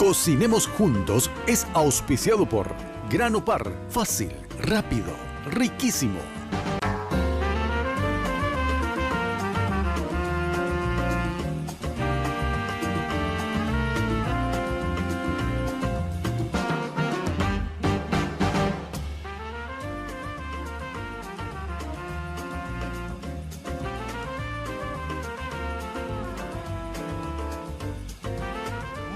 Cocinemos Juntos es auspiciado por Grano Par, fácil, rápido, riquísimo.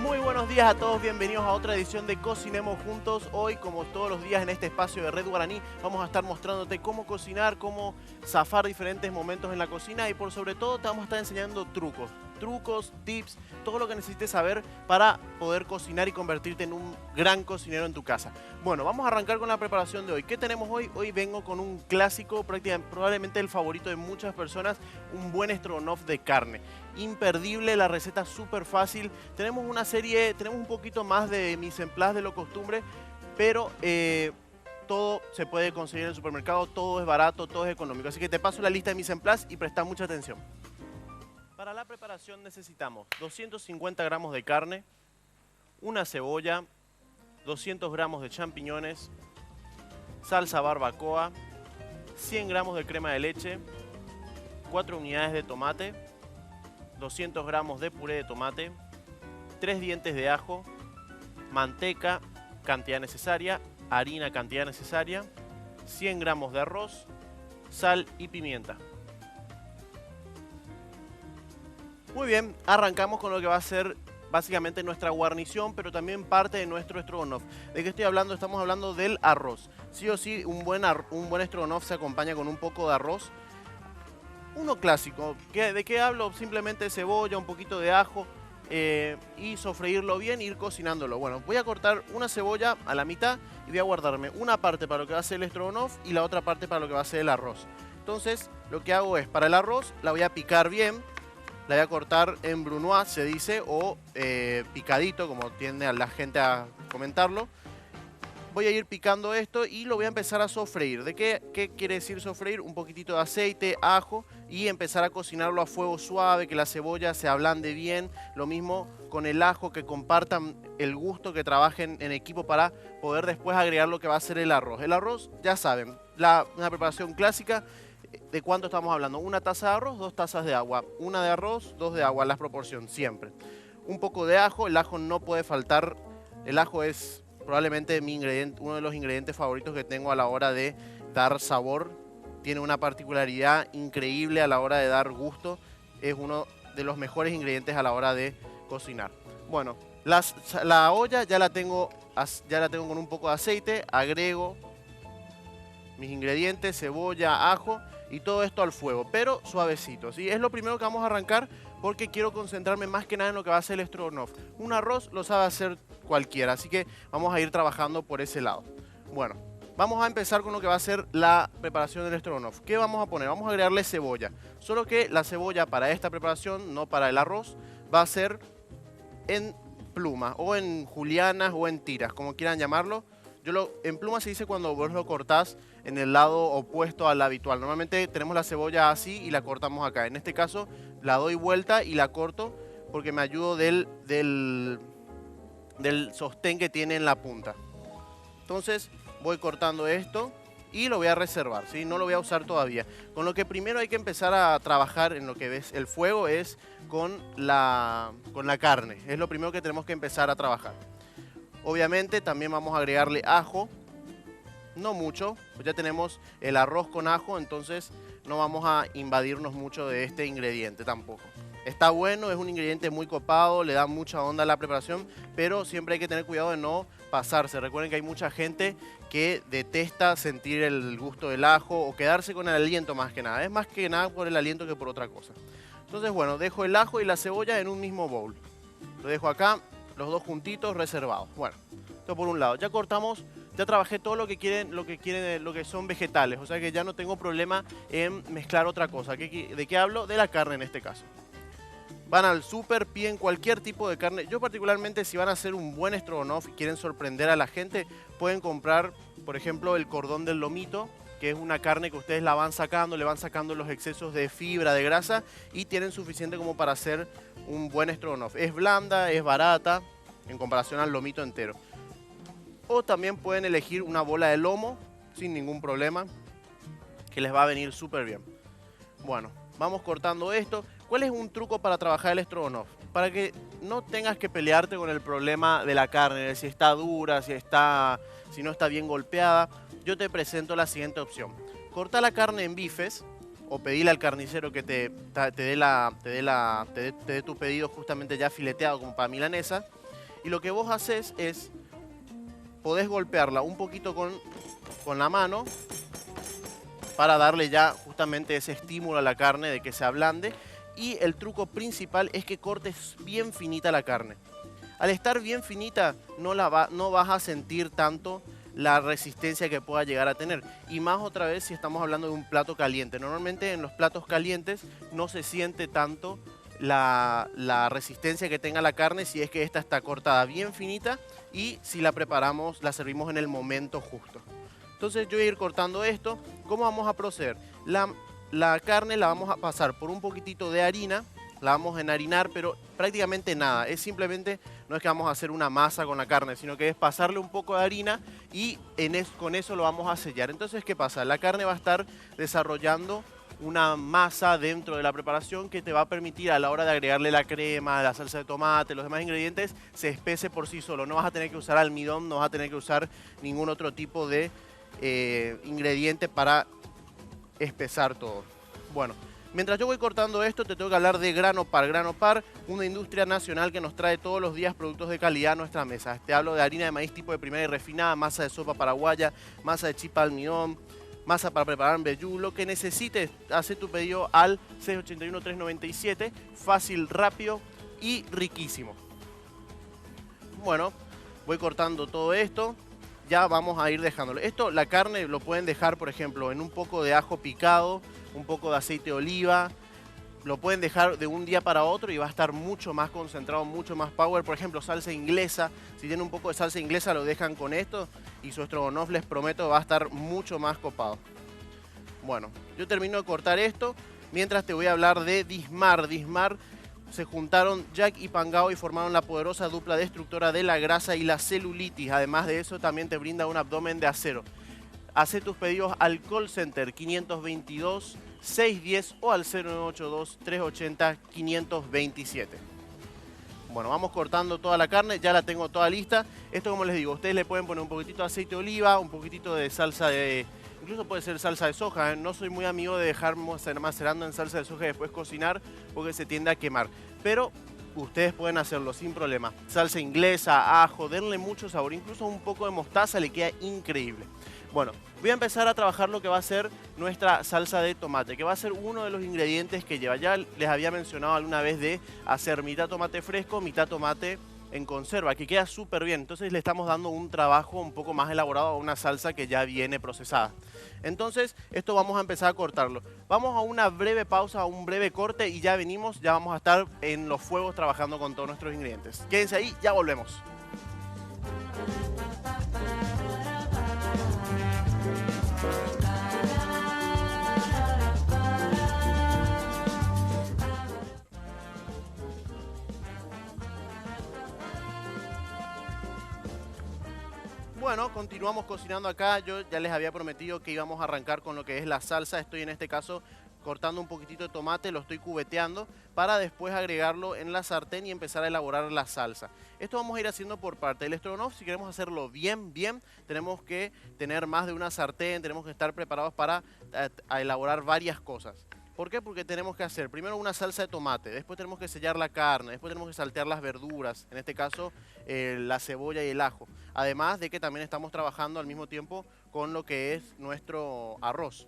Muy buenos días a todos, bienvenidos a otra edición de Cocinemos Juntos. Hoy, como todos los días en este espacio de Red Guaraní, vamos a estar mostrándote cómo cocinar, cómo zafar diferentes momentos en la cocina y por sobre todo te vamos a estar enseñando trucos, tips, todo lo que necesites saber para poder cocinar y convertirte en un gran cocinero en tu casa. Bueno, vamos a arrancar con la preparación de hoy. ¿Qué tenemos hoy? Hoy vengo con un clásico, probablemente el favorito de muchas personas, un buen stroganoff de carne. Imperdible, la receta súper fácil. Tenemos una serie, tenemos un poquito más de mise en place de lo costumbre, pero todo se puede conseguir en el supermercado, todo es barato, todo es económico. Así que te paso la lista de mise en place y presta mucha atención. Para la preparación necesitamos 250 gramos de carne, una cebolla, 200 gramos de champiñones, salsa barbacoa, 100 gramos de crema de leche, 4 unidades de tomate, 200 gramos de puré de tomate, 3 dientes de ajo, manteca, cantidad necesaria, harina, cantidad necesaria, 100 gramos de arroz, sal y pimienta. Muy bien, arrancamos con lo que va a ser básicamente nuestra guarnición, pero también parte de nuestro stroganoff. ¿De qué estoy hablando? Estamos hablando del arroz. Sí o sí, un buen stroganoff se acompaña con un poco de arroz. Uno clásico. ¿De qué hablo? Simplemente cebolla, un poquito de ajo y sofreírlo bien e ir cocinándolo. Bueno, voy a cortar una cebolla a la mitad y voy a guardarme una parte para lo que va a ser el stroganoff y la otra parte para lo que va a ser el arroz. Entonces, lo que hago es, para el arroz, la voy a picar bien. La voy a cortar en brunoise, se dice, o picadito, como tiende a la gente a comentarlo. Voy a ir picando esto y lo voy a empezar a sofreír. ¿De qué quiere decir sofreír? Un poquitito de aceite, ajo y empezar a cocinarlo a fuego suave, que la cebolla se ablande bien. Lo mismo con el ajo, que compartan el gusto, que trabajen en equipo para poder después agregar lo que va a ser el arroz. El arroz, ya saben, una preparación clásica. ¿De cuánto estamos hablando? Una taza de arroz, 2 tazas de agua. Una de arroz, 2 de agua, la proporción siempre. Un poco de ajo, el ajo no puede faltar. El ajo es probablemente uno de los ingredientes favoritos que tengo a la hora de dar sabor. Tiene una particularidad increíble a la hora de dar gusto. Es uno de los mejores ingredientes a la hora de cocinar. Bueno, la olla ya la tengo con un poco de aceite. Agrego mis ingredientes, cebolla, ajo y todo esto al fuego, pero suavecito, ¿sí? Es lo primero que vamos a arrancar porque quiero concentrarme más que nada en lo que va a ser el stroganoff. Un arroz lo sabe hacer cualquiera, así que vamos a ir trabajando por ese lado. Bueno, vamos a empezar con lo que va a ser la preparación del stroganoff. ¿Qué vamos a poner? Vamos a agregarle cebolla, solo que la cebolla para esta preparación, no para el arroz, va a ser en pluma o en julianas o en tiras, como quieran llamarlo. En pluma se dice cuando vos lo cortás en el lado opuesto al habitual. Normalmente tenemos la cebolla así y la cortamos acá. En este caso la doy vuelta y la corto porque me ayudo del sostén que tiene en la punta. Entonces voy cortando esto y lo voy a reservar, ¿sí? No lo voy a usar todavía. Con lo que primero hay que empezar a trabajar en lo que ves el fuego es con la carne. Es lo primero que tenemos que empezar a trabajar. Obviamente también vamos a agregarle ajo, no mucho, pues ya tenemos el arroz con ajo, entonces no vamos a invadirnos mucho de este ingrediente tampoco. Está bueno, es un ingrediente muy copado, le da mucha onda a la preparación, pero siempre hay que tener cuidado de no pasarse. Recuerden que hay mucha gente que detesta sentir el gusto del ajo o quedarse con el aliento más que nada. Es más que nada por el aliento que por otra cosa. Entonces, bueno, dejo el ajo y la cebolla en un mismo bowl. Lo dejo acá. Los dos juntitos reservados. Bueno, esto por un lado. Ya cortamos, ya trabajé todo lo que son vegetales. O sea que ya no tengo problema en mezclar otra cosa. ¿De qué hablo? De la carne en este caso. Van al súper, piden cualquier tipo de carne. Yo particularmente, si van a hacer un buen stroganoff y quieren sorprender a la gente, pueden comprar, por ejemplo, el cordón del lomito, que es una carne que ustedes la van sacando, le van sacando los excesos de fibra, de grasa y tienen suficiente como para hacer un buen stroganoff. Es blanda, es barata en comparación al lomito entero. O también pueden elegir una bola de lomo sin ningún problema, que les va a venir súper bien. Bueno, vamos cortando esto. ¿Cuál es un truco para trabajar el Stroganoff? Para que no tengas que pelearte con el problema de la carne, de si está dura, si no está bien golpeada, yo te presento la siguiente opción. Corta la carne en bifes o pedile al carnicero que te dé tu pedido justamente ya fileteado como para milanesa. Y lo que vos haces es, podés golpearla un poquito con la mano para darle ya justamente ese estímulo a la carne de que se ablande. Y el truco principal es que cortes bien finita la carne. Al estar bien finita no vas a sentir tanto la resistencia que pueda llegar a tener. Y más otra vez si estamos hablando de un plato caliente. Normalmente en los platos calientes no se siente tanto la resistencia que tenga la carne si es que esta está cortada bien finita y si la preparamos, la servimos en el momento justo. Entonces yo voy a ir cortando esto. ¿Cómo vamos a proceder? La carne la vamos a pasar por un poquitito de harina, la vamos a enharinar, pero prácticamente nada. Es simplemente, no es que vamos a hacer una masa con la carne, sino que es pasarle un poco de harina y con eso lo vamos a sellar. Entonces, ¿qué pasa? La carne va a estar desarrollando una masa dentro de la preparación que te va a permitir a la hora de agregarle la crema, la salsa de tomate, los demás ingredientes, se espese por sí solo. No vas a tener que usar almidón, no vas a tener que usar ningún otro tipo de ingrediente para espesar todo. Bueno, mientras yo voy cortando esto, te tengo que hablar de Grano Par. Grano Par, una industria nacional que nos trae todos los días productos de calidad a nuestra mesa. Te hablo de harina de maíz tipo de primera y refinada, masa de sopa paraguaya, masa de chipa almidón, masa para preparar mbejú. Lo que necesites, hace tu pedido al 681-397. Fácil, rápido y riquísimo. Bueno, voy cortando todo esto. Ya vamos a ir dejándolo. Esto, la carne lo pueden dejar, por ejemplo, en un poco de ajo picado, un poco de aceite de oliva. Lo pueden dejar de un día para otro y va a estar mucho más concentrado, mucho más power. Por ejemplo, salsa inglesa. Si tienen un poco de salsa inglesa, lo dejan con esto y su stroganoff, les prometo, va a estar mucho más copado. Bueno, yo termino de cortar esto. Mientras te voy a hablar de Dismar. Dismar, se juntaron Jack y Pangao y formaron la poderosa dupla destructora de la grasa y la celulitis. Además de eso, también te brinda un abdomen de acero. Haz tus pedidos al call center 522-610 o al 0982-380-527. Bueno, vamos cortando toda la carne, ya la tengo toda lista. Esto, como les digo, ustedes le pueden poner un poquitito de aceite de oliva, un poquitito de salsa de... Incluso puede ser salsa de soja, ¿eh? No soy muy amigo de dejar macerando en salsa de soja y después cocinar porque se tiende a quemar. Pero ustedes pueden hacerlo sin problema. Salsa inglesa, ajo, denle mucho sabor. Incluso un poco de mostaza le queda increíble. Bueno, voy a empezar a trabajar lo que va a ser nuestra salsa de tomate, que va a ser uno de los ingredientes que lleva. Ya les había mencionado alguna vez de hacer mitad tomate fresco, mitad tomate en conserva, que queda súper bien. Entonces le estamos dando un trabajo un poco más elaborado a una salsa que ya viene procesada. Entonces esto vamos a empezar a cortarlo. Vamos a una breve pausa, a un breve corte y ya venimos, ya vamos a estar en los fuegos trabajando con todos nuestros ingredientes. Quédense ahí, ya volvemos. Bueno, continuamos cocinando acá. Yo ya les había prometido que íbamos a arrancar con lo que es la salsa. Estoy en este caso cortando un poquitito de tomate, lo estoy cubeteando para después agregarlo en la sartén y empezar a elaborar la salsa. Esto vamos a ir haciendo por parte. El stroganoff, si queremos hacerlo bien, tenemos que tener más de una sartén, tenemos que estar preparados para elaborar varias cosas. ¿Por qué? Porque tenemos que hacer primero una salsa de tomate, después tenemos que sellar la carne, después tenemos que saltear las verduras, en este caso la cebolla y el ajo. Además de que también estamos trabajando al mismo tiempo con lo que es nuestro arroz.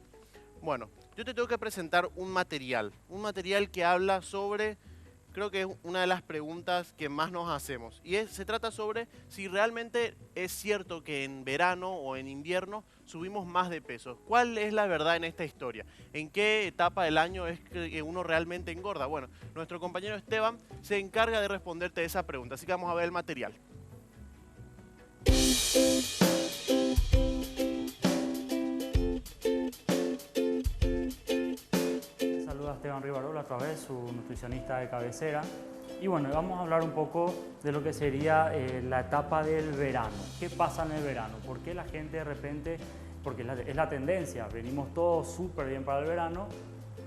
Bueno, yo te tengo que presentar un material que habla sobre, creo que es una de las preguntas que más nos hacemos. Y se trata sobre si realmente es cierto que en verano o en invierno subimos más de peso. ¿Cuál es la verdad en esta historia? ¿En qué etapa del año es que uno realmente engorda? Bueno, nuestro compañero Esteban se encarga de responderte esa pregunta. Así que vamos a ver el material. Saluda a Esteban Rivarola, otra vez, su nutricionista de cabecera. Y bueno, vamos a hablar un poco de lo que sería la etapa del verano. ¿Qué pasa en el verano? ¿Por qué la gente de repente, porque es la tendencia, venimos todos súper bien para el verano,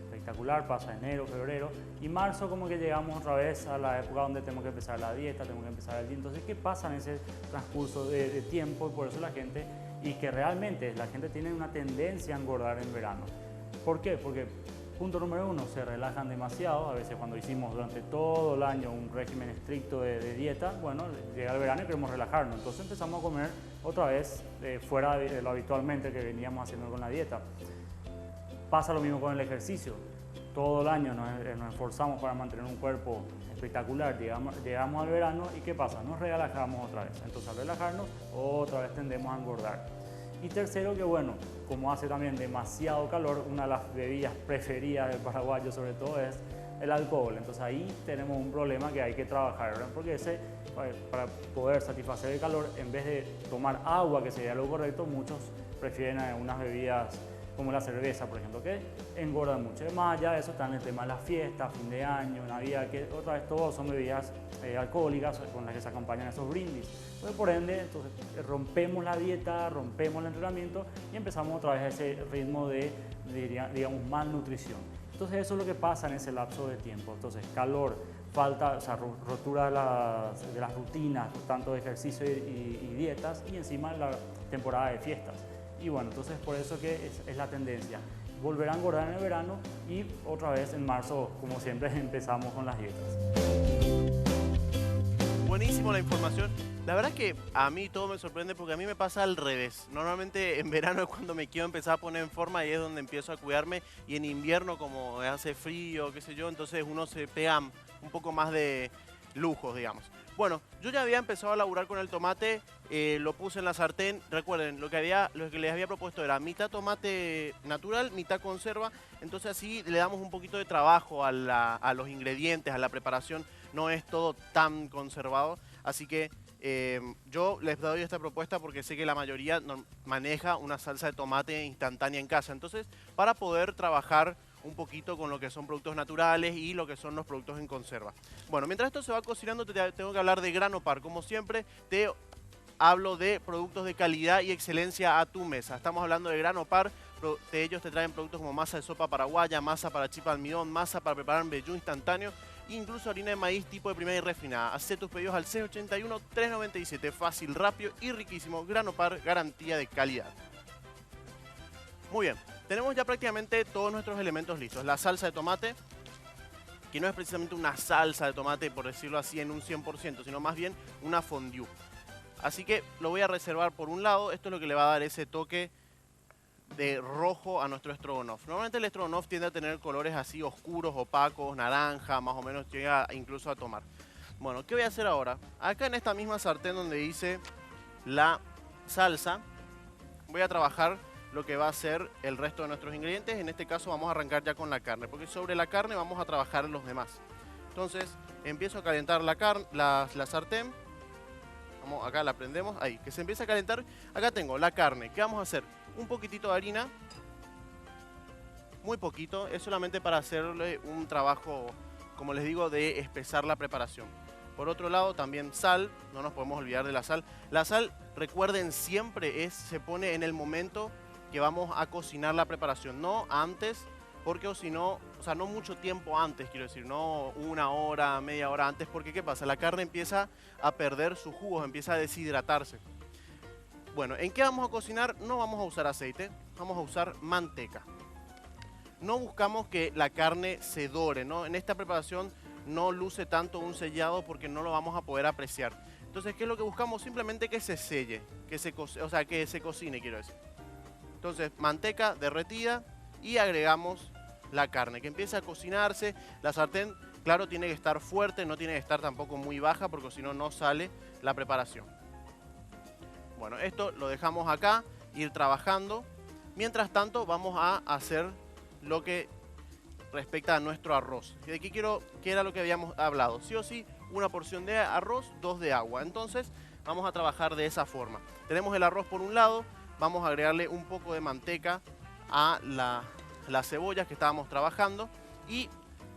espectacular, pasa enero, febrero, y marzo como que llegamos otra vez a la época donde tenemos que empezar la dieta, tenemos que empezar el día. Entonces, ¿qué pasa en ese transcurso de tiempo? Y por eso la gente, y que realmente la gente tiene una tendencia a engordar en verano. ¿Por qué? Porque punto número uno, se relajan demasiado. A veces cuando hicimos durante todo el año un régimen estricto de dieta, bueno, llega el verano y queremos relajarnos. Entonces empezamos a comer otra vez fuera de lo habitualmente que veníamos haciendo con la dieta. Pasa lo mismo con el ejercicio. Todo el año nos esforzamos para mantener un cuerpo espectacular. Llegamos al verano y ¿qué pasa? Nos relajamos otra vez. Entonces al relajarnos, otra vez tendemos a engordar. Y tercero, que bueno, como hace también demasiado calor, una de las bebidas preferidas del paraguayo sobre todo es el alcohol. Entonces ahí tenemos un problema que hay que trabajar, ¿verdad? Porque para poder satisfacer el calor, en vez de tomar agua, que sería lo correcto, muchos prefieren unas bebidas como la cerveza, por ejemplo, que engordan mucho. Además, allá de eso están el tema de las fiestas, fin de año, Navidad, que otra vez todos son bebidas alcohólicas con las que se acompañan esos brindis. Entonces, por ende, rompemos la dieta, rompemos el entrenamiento y empezamos otra vez a ese ritmo de digamos, malnutrición. Entonces, eso es lo que pasa en ese lapso de tiempo. Entonces, calor, falta, o sea, rotura de las rutinas, tanto de ejercicio y dietas, y encima la temporada de fiestas. Y bueno, entonces por eso que es la tendencia. Volver a engordar en el verano y otra vez en marzo, como siempre, empezamos con las dietas. Buenísimo la información. La verdad es que a mí todo me sorprende porque a mí me pasa al revés. Normalmente en verano es cuando me quiero empezar a poner en forma y es donde empiezo a cuidarme. Y en invierno, como hace frío, qué sé yo, entonces uno se pega un poco más de lujos, digamos. Bueno, yo ya había empezado a laburar con el tomate, lo puse en la sartén. Recuerden, lo que les había propuesto era mitad tomate natural, mitad conserva. Entonces así le damos un poquito de trabajo a los ingredientes, a la preparación. No es todo tan conservado. Así que yo les doy esta propuesta porque sé que la mayoría maneja una salsa de tomate instantánea en casa. Entonces, para poder trabajar un poquito con lo que son productos naturales y lo que son los productos en conserva. Bueno, mientras esto se va cocinando, tengo que hablar de Grano Par. Como siempre, te hablo de productos de calidad y excelencia a tu mesa. Estamos hablando de Grano Par. De ellos te traen productos como masa de sopa paraguaya, masa para chipa de almidón, masa para preparar mbejú instantáneo, incluso harina de maíz tipo de primera y refinada. Haz tus pedidos al 681-397. Fácil, rápido y riquísimo. Grano Par, garantía de calidad. Muy bien, tenemos ya prácticamente todos nuestros elementos listos. La salsa de tomate, que no es precisamente una salsa de tomate, por decirlo así, en un 100%, sino más bien una fondue. Así que lo voy a reservar por un lado. Esto es lo que le va a dar ese toque de rojo a nuestro stroganoff. Normalmente el stroganoff tiende a tener colores así oscuros, opacos, naranja, más o menos llega incluso a tomar. Bueno, ¿qué voy a hacer ahora? Acá en esta misma sartén donde hice la salsa, voy a trabajar lo que va a ser el resto de nuestros ingredientes. En este caso vamos a arrancar ya con la carne, porque sobre la carne vamos a trabajar los demás. Entonces empiezo a calentar la sartén. Vamos, acá la prendemos, ahí, que se empieza a calentar. Acá tengo la carne. ¿Qué vamos a hacer? Un poquitito de harina, muy poquito, es solamente para hacerle un trabajo, como les digo, de espesar la preparación. Por otro lado, también sal, no nos podemos olvidar de la sal. La sal, recuerden, siempre se pone en el momento que vamos a cocinar la preparación, no antes, porque o si no, o sea, no mucho tiempo antes, quiero decir, no una hora, media hora antes, porque ¿qué pasa? La carne empieza a perder sus jugos, empieza a deshidratarse. Bueno, ¿en qué vamos a cocinar? No vamos a usar aceite, vamos a usar manteca. No buscamos que la carne se dore, ¿no? En esta preparación no luce tanto un sellado porque no lo vamos a poder apreciar. Entonces, ¿qué es lo que buscamos? Simplemente que se selle, que se cocine, quiero decir. Entonces, manteca derretida y agregamos la carne, que empieza a cocinarse. La sartén, claro, tiene que estar fuerte, no tiene que estar tampoco muy baja porque si no, no sale la preparación. Bueno, esto lo dejamos acá, ir trabajando. Mientras tanto, vamos a hacer lo que respecta a nuestro arroz. ¿De qué era lo que habíamos hablado? Sí o sí, una porción de arroz, 2 de agua. Entonces, vamos a trabajar de esa forma. Tenemos el arroz por un lado, vamos a agregarle un poco de manteca a las cebollas que estábamos trabajando y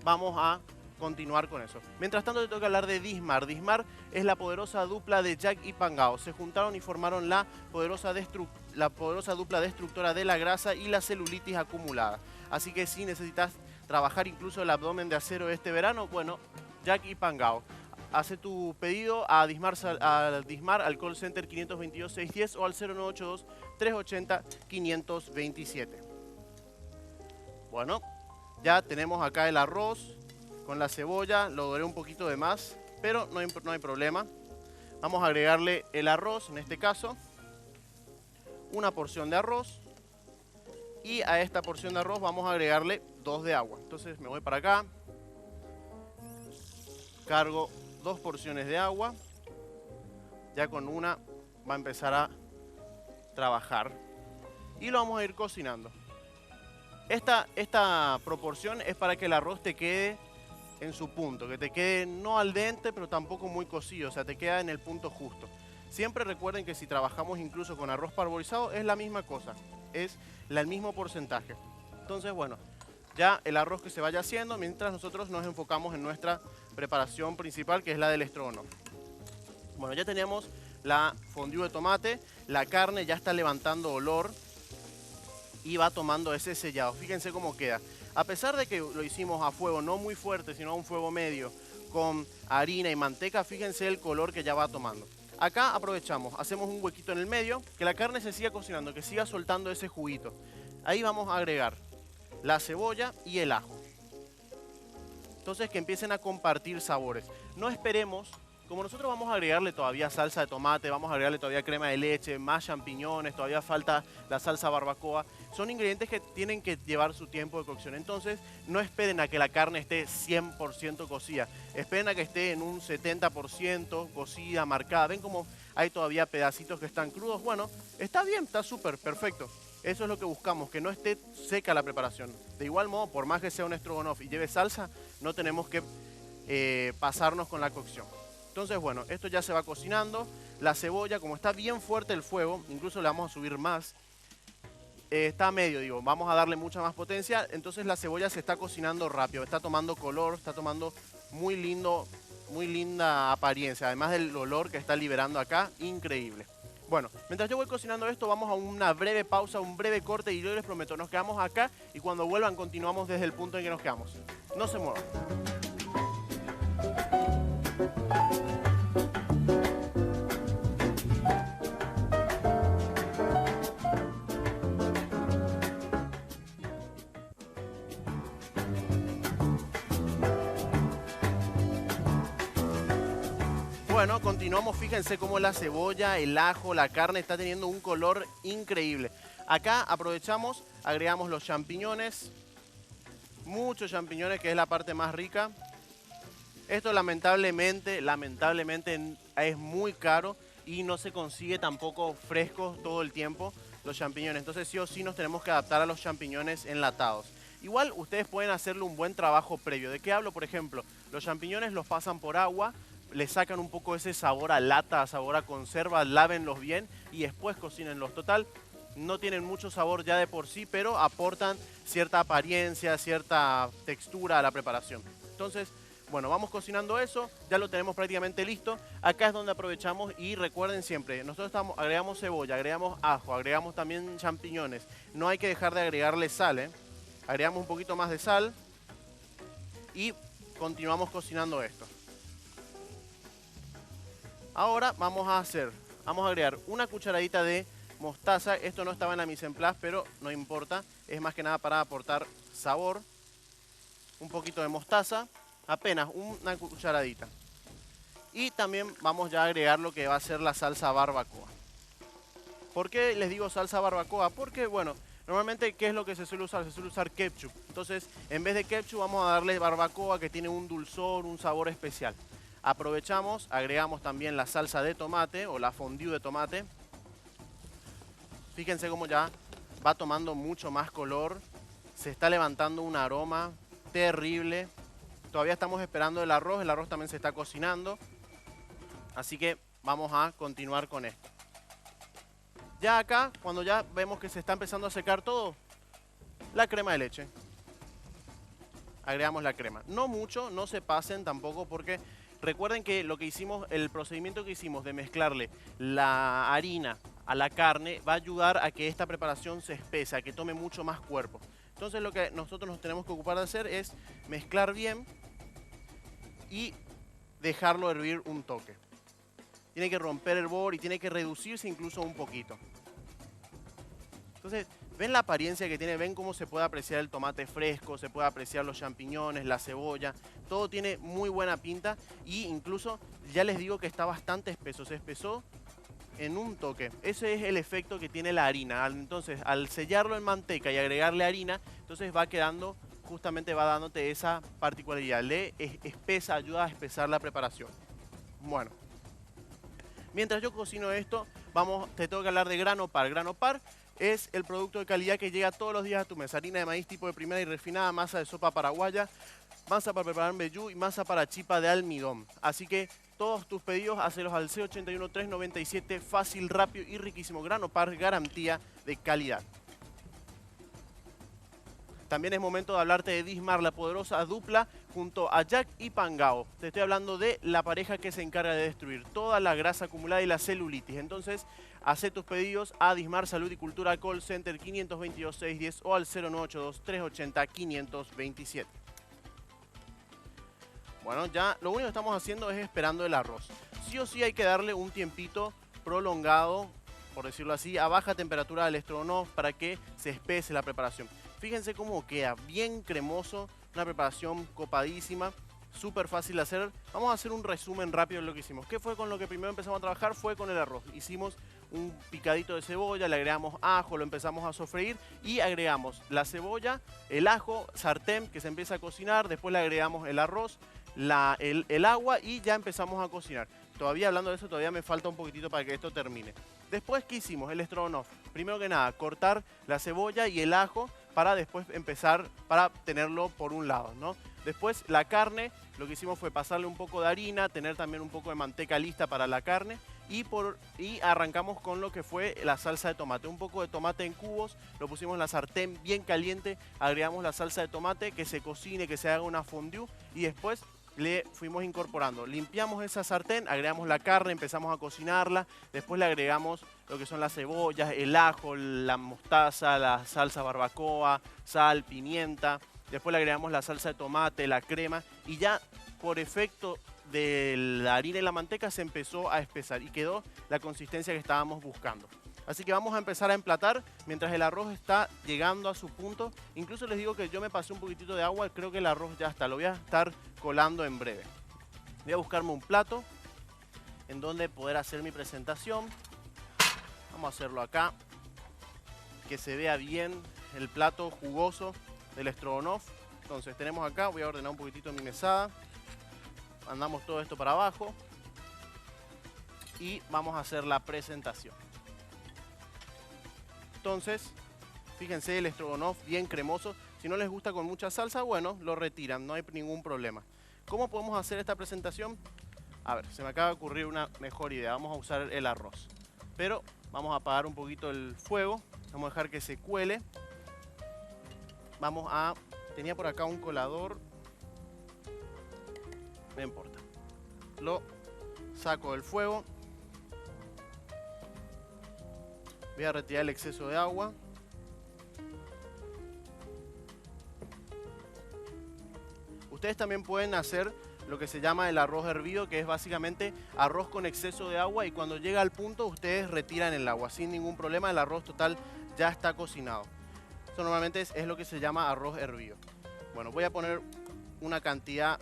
vamos a continuar con eso. Mientras tanto te tengo que hablar de Dismar. Dismar es la poderosa dupla de Jack y Pangao. Se juntaron y formaron la poderosa dupla destructora de la grasa y la celulitis acumulada. Así que si necesitas trabajar incluso el abdomen de acero este verano, bueno, Jack y Pangao. Hace tu pedido a Dismar, al call center 522-610 o al 0982-380-527. Bueno, ya tenemos acá el arroz con la cebolla. Lo doré un poquito de más, pero no hay problema. Vamos a agregarle el arroz, en este caso, una porción de arroz. Y a esta porción de arroz vamos a agregarle 2 de agua. Entonces me voy para acá, cargo 2 porciones de agua. Ya con una va a empezar a trabajar. Y lo vamos a ir cocinando. Esta proporción es para que el arroz te quede en su punto. Que te quede no al dente, pero tampoco muy cocido. O sea, te queda en el punto justo. Siempre recuerden que si trabajamos incluso con arroz parboilizado es la misma cosa. Es el mismo porcentaje. Entonces, bueno, ya el arroz que se vaya haciendo mientras nosotros nos enfocamos en nuestra preparación principal, que es la del estrogonofe. Bueno, ya tenemos la fondue de tomate, la carne ya está levantando olor y va tomando ese sellado. Fíjense cómo queda. A pesar de que lo hicimos a fuego no muy fuerte, sino a un fuego medio, con harina y manteca, fíjense el color que ya va tomando. Acá aprovechamos, hacemos un huequito en el medio, que la carne se siga cocinando, que siga soltando ese juguito. Ahí vamos a agregar la cebolla y el ajo. Entonces que empiecen a compartir sabores. No esperemos, como nosotros vamos a agregarle todavía salsa de tomate, vamos a agregarle todavía crema de leche, más champiñones, todavía falta la salsa barbacoa. Son ingredientes que tienen que llevar su tiempo de cocción. Entonces no esperen a que la carne esté 100% cocida. Esperen a que esté en un 70% cocida, marcada. ¿Ven cómo hay todavía pedacitos que están crudos? Bueno, está bien, está súper, perfecto. Eso es lo que buscamos, que no esté seca la preparación. De igual modo, por más que sea un stroganoff y lleve salsa, no tenemos que pasarnos con la cocción. Entonces, bueno, esto ya se va cocinando. La cebolla, como está bien fuerte el fuego, incluso le vamos a subir más. Está a medio, digo, vamos a darle mucha más potencia. Entonces la cebolla se está cocinando rápido, está tomando color, está tomando muy linda apariencia. Además del olor que está liberando acá, increíble. Bueno, mientras yo voy cocinando esto, vamos a una breve pausa, un breve corte y yo les prometo, nos quedamos acá y cuando vuelvan continuamos desde el punto en que nos quedamos. No se muevan. Bueno, continuamos, fíjense cómo la cebolla, el ajo, la carne está teniendo un color increíble. Acá aprovechamos, agregamos los champiñones, muchos champiñones, que es la parte más rica. Esto lamentablemente es muy caro y no se consigue tampoco frescos todo el tiempo los champiñones. Entonces sí o sí nos tenemos que adaptar a los champiñones enlatados. Igual ustedes pueden hacerle un buen trabajo previo. ¿De qué hablo? Por ejemplo, los champiñones los pasan por agua, le sacan un poco ese sabor a lata, sabor a conserva, lávenlos bien y después cocínenlos. Total, no tienen mucho sabor ya de por sí, pero aportan cierta apariencia, cierta textura a la preparación. Entonces, bueno, vamos cocinando eso, ya lo tenemos prácticamente listo. Acá es donde aprovechamos y recuerden siempre, nosotros agregamos cebolla, agregamos ajo, agregamos también champiñones. No hay que dejar de agregarle sal, ¿eh? Agregamos un poquito más de sal y continuamos cocinando esto. Ahora vamos a agregar una cucharadita de mostaza. Esto no estaba en la mise en place, pero no importa. Es más que nada para aportar sabor. Un poquito de mostaza, apenas una cucharadita. Y también vamos ya a agregar lo que va a ser la salsa barbacoa. ¿Por qué les digo salsa barbacoa? Porque, bueno, normalmente, ¿qué es lo que se suele usar? Se suele usar ketchup. Entonces, en vez de ketchup, vamos a darle barbacoa, que tiene un dulzor, un sabor especial. Aprovechamos, agregamos también la salsa de tomate o la fondue de tomate. Fíjense cómo ya va tomando mucho más color. Se está levantando un aroma terrible. Todavía estamos esperando el arroz también se está cocinando. Así que vamos a continuar con esto. Ya acá, cuando ya vemos que se está empezando a secar todo, la crema de leche. agregamos la crema. No mucho, no se pasen tampoco porque recuerden que lo que hicimos, el procedimiento que hicimos de mezclarle la harina a la carne va a ayudar a que esta preparación se espese, a que tome mucho más cuerpo. Entonces lo que nosotros nos tenemos que ocupar de hacer es mezclar bien y dejarlo hervir un toque. Tiene que romper el hervor y tiene que reducirse incluso un poquito. Entonces, ven la apariencia que tiene, ven cómo se puede apreciar el tomate fresco, se puede apreciar los champiñones, la cebolla. Todo tiene muy buena pinta y incluso ya les digo que está bastante espeso. Se espesó en un toque. Ese es el efecto que tiene la harina. Entonces, al sellarlo en manteca y agregarle harina, entonces va quedando, justamente va dándote esa particularidad. Le espesa, ayuda a espesar la preparación. Bueno. Mientras yo cocino esto, te tengo que hablar de Grano Par. Grano Par es el producto de calidad que llega todos los días a tu mesa. Harina de maíz tipo de primera y refinada, masa de sopa paraguaya, masa para preparar mbejú y masa para chipa de almidón. Así que todos tus pedidos, hacelos al C81-397, fácil, rápido y riquísimo. Grano Par, garantía de calidad. También es momento de hablarte de Dismar, la poderosa dupla junto a Jack y Pangao. Te estoy hablando de la pareja que se encarga de destruir toda la grasa acumulada y la celulitis. Entonces, haz tus pedidos a Dismar Salud y Cultura Call Center 522-610 o al 0982-380-527. Bueno, ya lo único que estamos haciendo es esperando el arroz. Sí o sí hay que darle un tiempito prolongado, por decirlo así, a baja temperatura del estrogonoff para que se espese la preparación. Fíjense cómo queda, bien cremoso, una preparación copadísima, súper fácil de hacer. Vamos a hacer un resumen rápido de lo que hicimos. ¿Qué fue con lo que primero empezamos a trabajar? Fue con el arroz. Hicimos un picadito de cebolla, le agregamos ajo, lo empezamos a sofreír y agregamos la cebolla, el ajo, sartén que se empieza a cocinar, después le agregamos el arroz, el agua y ya empezamos a cocinar. Todavía hablando de eso, todavía me falta un poquitito para que esto termine. Después, ¿qué hicimos? El estrogonoff. Primero que nada, cortar la cebolla y el ajo para después empezar, para tenerlo por un lado, ¿no? Después, la carne, lo que hicimos fue pasarle un poco de harina, tener también un poco de manteca lista para la carne y arrancamos con lo que fue la salsa de tomate. Un poco de tomate en cubos, lo pusimos en la sartén bien caliente, agregamos la salsa de tomate, que se cocine, que se haga una fondue y después le fuimos incorporando. Limpiamos esa sartén, agregamos la carne, empezamos a cocinarla, después le agregamos lo que son las cebollas, el ajo, la mostaza, la salsa barbacoa, sal, pimienta, después le agregamos la salsa de tomate, la crema y ya por efecto de la harina y la manteca se empezó a espesar y quedó la consistencia que estábamos buscando. Así que vamos a empezar a emplatar mientras el arroz está llegando a su punto. Incluso les digo que yo me pasé un poquitito de agua, creo que el arroz ya está, lo voy a estar colando en breve. Voy a buscarme un plato en donde poder hacer mi presentación. Vamos a hacerlo acá, que se vea bien el plato jugoso del estrogonoff. Entonces tenemos acá, voy a ordenar un poquitito mi mesada. Mandamos todo esto para abajo y vamos a hacer la presentación. Entonces, fíjense el estrogonoff bien cremoso. Si no les gusta con mucha salsa, bueno, lo retiran, no hay ningún problema. ¿Cómo podemos hacer esta presentación? A ver, se me acaba de ocurrir una mejor idea. Vamos a usar el arroz. Pero vamos a apagar un poquito el fuego. Vamos a dejar que se cuele. Tenía por acá un colador. No importa. Lo saco del fuego. Voy a retirar el exceso de agua. Ustedes también pueden hacer lo que se llama el arroz hervido, que es básicamente arroz con exceso de agua y cuando llega al punto ustedes retiran el agua sin ningún problema. El arroz total ya está cocinado. Eso normalmente es lo que se llama arroz hervido. Bueno, voy a poner una cantidad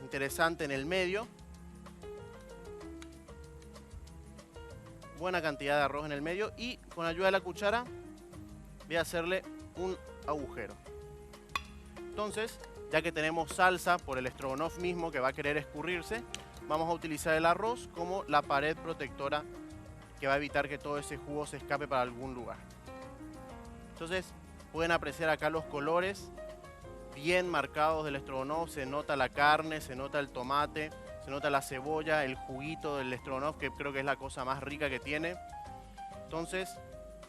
interesante en el medio. Buena cantidad de arroz en el medio y con ayuda de la cuchara voy a hacerle un agujero. Entonces, ya que tenemos salsa por el estrogonoff mismo que va a querer escurrirse, vamos a utilizar el arroz como la pared protectora que va a evitar que todo ese jugo se escape para algún lugar. Entonces, pueden apreciar acá los colores bien marcados del estrogonoff. Se nota la carne, se nota el tomate, se nota la cebolla, el juguito del estrogonoff, que creo que es la cosa más rica que tiene. Entonces,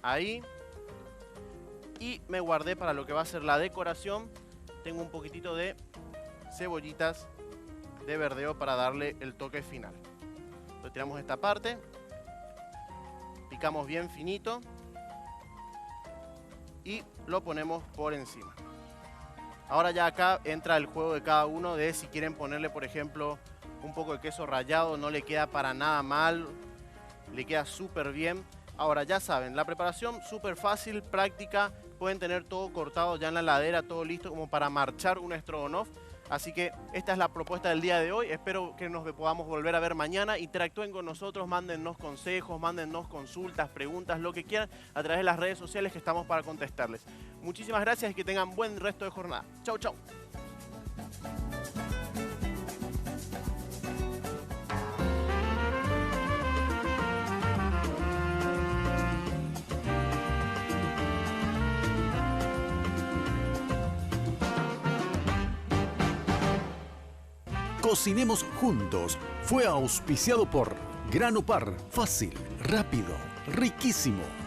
ahí. Y me guardé para lo que va a ser la decoración tengo un poquitito de cebollitas de verdeo para darle el toque final. Retiramos esta parte, picamos bien finito y lo ponemos por encima. Ahora ya acá entra el juego de cada uno de si quieren ponerle, por ejemplo, un poco de queso rallado, no le queda para nada mal, le queda súper bien. Ahora ya saben, la preparación súper fácil, práctica, pueden tener todo cortado ya en la heladera, todo listo como para marchar un stroganoff. Así que esta es la propuesta del día de hoy. Espero que nos podamos volver a ver mañana. Interactúen con nosotros, mándennos consejos, mándennos consultas, preguntas, lo que quieran a través de las redes sociales que estamos para contestarles. Muchísimas gracias y que tengan buen resto de jornada. Chau, chau. Cocinemos juntos. Fue auspiciado por Grano Par. Fácil, rápido, riquísimo.